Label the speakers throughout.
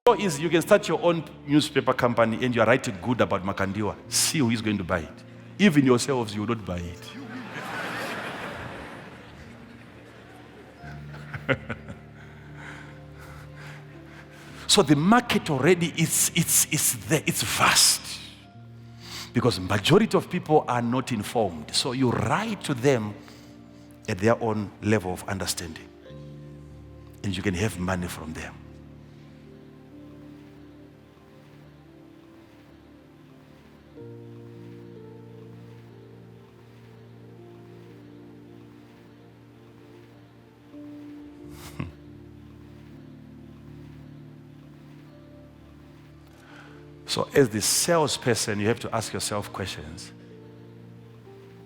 Speaker 1: So easy. You can start your own newspaper company and you are writing good about Makandiwa. See who is going to buy it. Even yourselves, you will not buy it. So the market already is there. It's vast. Because majority of people are not informed. So you write to them at their own level of understanding. And you can have money from them. So as the salesperson, you have to ask yourself questions.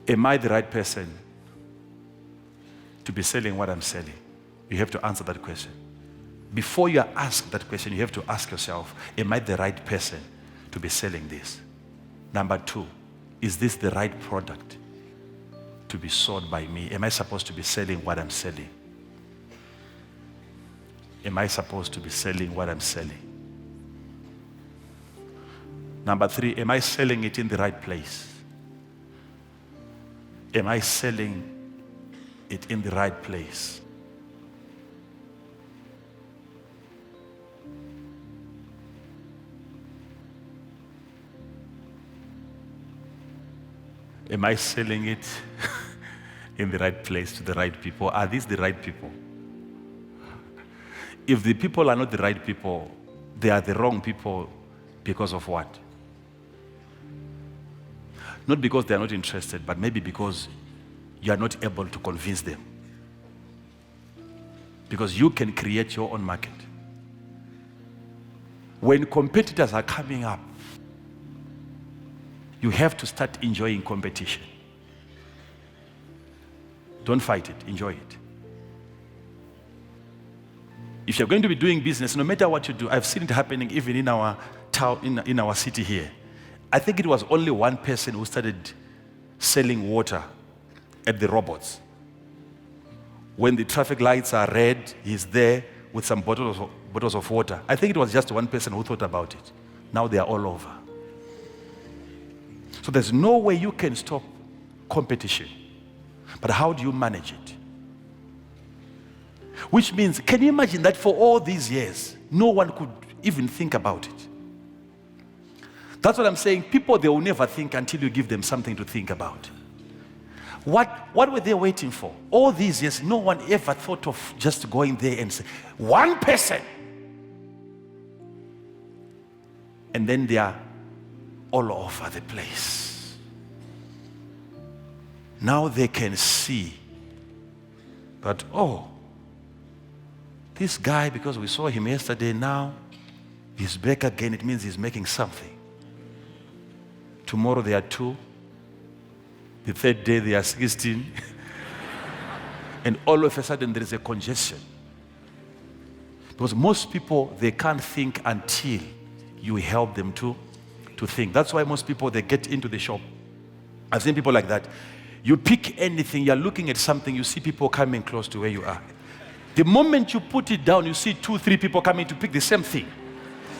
Speaker 1: Am I the right person to be selling what I'm selling? You have to answer that question. Before you ask that question, you have to ask yourself, am I the right person to be selling this? Number two, is this the right product to be sold by me? Am I supposed to be selling what I'm selling? Am I supposed to be selling what I'm selling? Number three, am I selling it in the right place? Am I selling it in the right place? Am I selling it in the right place to the right people? Are these the right people? If the people are not the right people, they are the wrong people because of what? Not because they are not interested, but maybe because you are not able to convince them. Because you can create your own market. When competitors are coming up, you have to start enjoying competition. Don't fight it, enjoy it. If you're going to be doing business, no matter what you do, I've seen it happening even in our town, in our city here. I think it was only one person who started selling water at the robots. When the traffic lights are red, he's there with some bottles of water. I think it was just one person who thought about it. Now they are all over. So there's no way you can stop competition. But how do you manage it? Which means, can you imagine that for all these years, no one could even think about it? That's what I'm saying. People, they will never think until you give them something to think about. What were they waiting for? All these years, no one ever thought of just going there and say, one person. And then they are all over the place. Now they can see that, oh, this guy, because we saw him yesterday, now he's back again. It means he's making something. Tomorrow there are 2. The third day there are 16. And all of a sudden there is a congestion. Because most people, they can't think until you help them to think. That's why most people, they get into the shop. I've seen people like that. You pick anything, you're looking at something, you see people coming close to where you are. The moment you put it down, you see 2, 3 people coming to pick the same thing.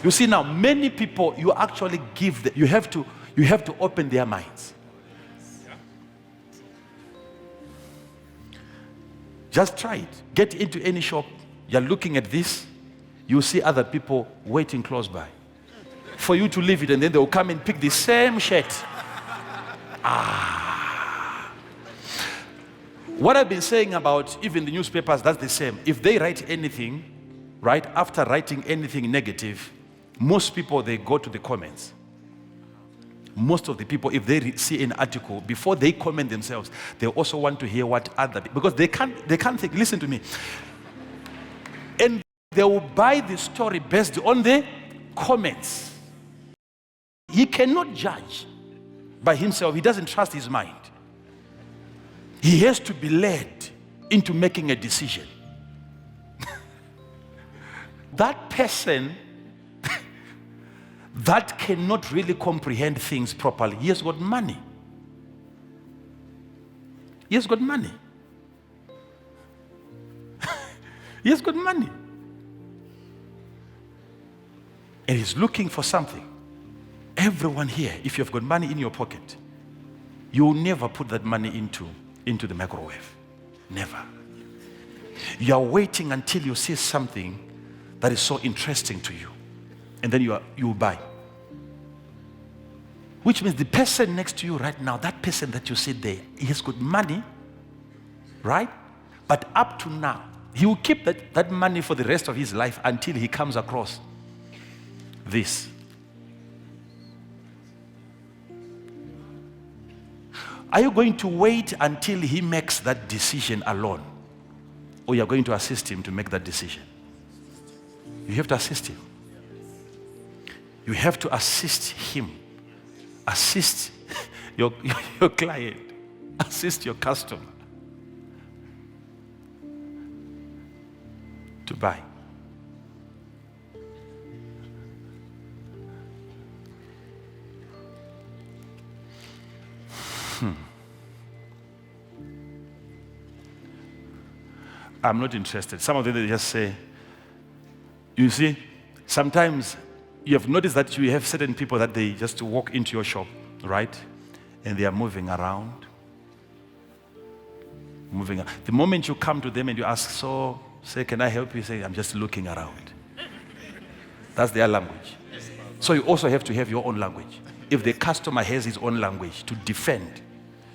Speaker 1: You see now, many people, you actually give them, you have to open their minds. Just try it. Get into any shop. You're looking at this. You see other people waiting close by for you to leave it, and then they'll come and pick the same shirt. What I've been saying about even the newspapers, that's the same. If they write anything, right, after writing anything negative, most people, they go to the comments. Most of the people, if they see an article, before they comment themselves, they also want to hear what other people, because they can't think. Listen to me. And they will buy the story based on the comments. He cannot judge by himself. He doesn't trust his mind. He has to be led into making a decision. That person that cannot really comprehend things properly, he has got money. He has got money. He has got money. and he's looking for something. Everyone here, if you've got money in your pocket, you will never put that money into the microwave. Never. You are waiting until you see something that is so interesting to you, and then you buy. Which means the person next to you right now, that person that you see there, he has got money, right? But up to now, he will keep that money for the rest of his life until he comes across this. Are you going to wait until he makes that decision alone? Or you are going to assist him to make that decision? You have to assist him. You have to assist him. Assist your client. Assist your customer to buy. I'm not interested. Some of them, they just say, you see, sometimes you have noticed that you have certain people that they just walk into your shop, right? And they are moving around. The moment you come to them and you ask, so, say, can I help you? Say, I'm just looking around. That's their language. So you also have to have your own language. If the customer has his own language to defend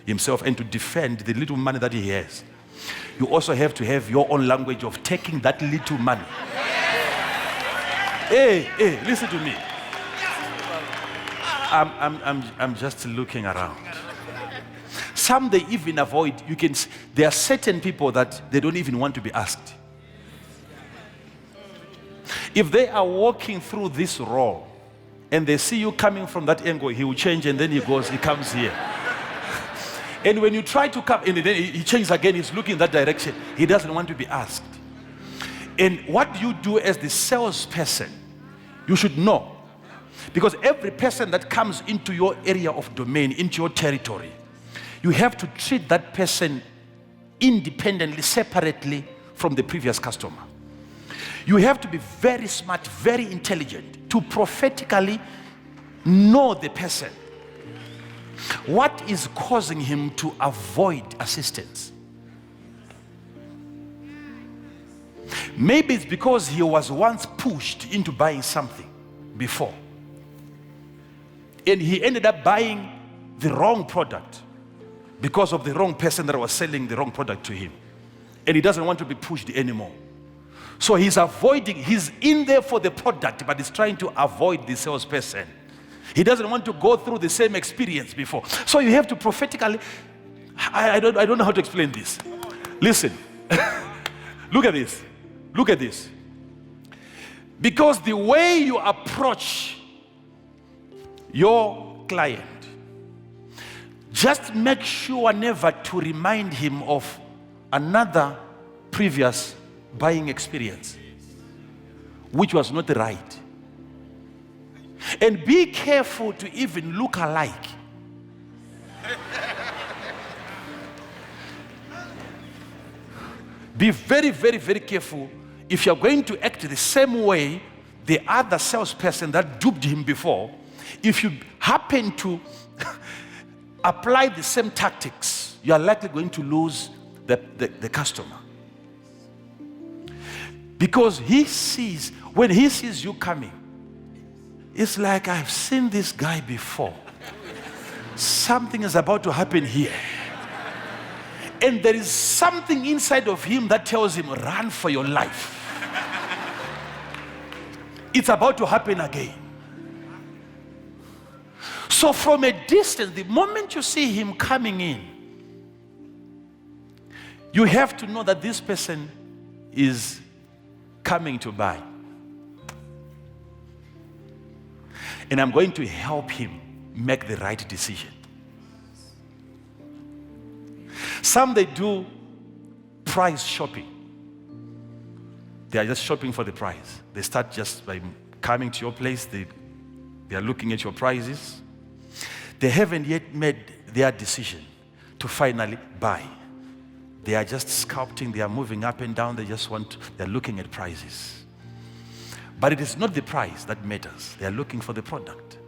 Speaker 1: himself and to defend the little money that he has, you also have to have your own language of taking that little money. Hey, listen to me. I'm just looking around. Some they even avoid. There are certain people that they don't even want to be asked. If they are walking through this row and they see you coming from that angle, he will change and then he comes here. And when you try to come, and then he changes again, he's looking in that direction. He doesn't want to be asked. And what you do as the salesperson, you should know. Because every person that comes into your area of domain, into your territory, you have to treat that person independently, separately from the previous customer. You have to be very smart, very intelligent to prophetically know the person. What is causing him to avoid assistance? Maybe it's because he was once pushed into buying something before. And he ended up buying the wrong product because of the wrong person that was selling the wrong product to him. And he doesn't want to be pushed anymore. So he's in there for the product, but he's trying to avoid the salesperson. He doesn't want to go through the same experience before. So you have to prophetically, I don't know how to explain this. Listen, look at this. Look at this. Because the way you approach your client, just make sure never to remind him of another previous buying experience, which was not right. And be careful to even look alike. Be very, very, very careful. If you're going to act the same way the other salesperson that duped him before, if you happen to apply the same tactics, you are likely going to lose the customer. Because when he sees you coming, it's like, I've seen this guy before. Something is about to happen here. And there is something inside of him that tells him, run for your life. It's about to happen again. So from a distance, the moment you see him coming in, you have to know that this person is coming to buy. And I'm going to help him make the right decision. Some, they do price shopping. They are just shopping for the price. They start just by coming to your place. They are looking at your prices. They haven't yet made their decision to finally buy. They are just sculpting. They are moving up and down. They're looking at prices. But it is not the price that matters. They are looking for the product.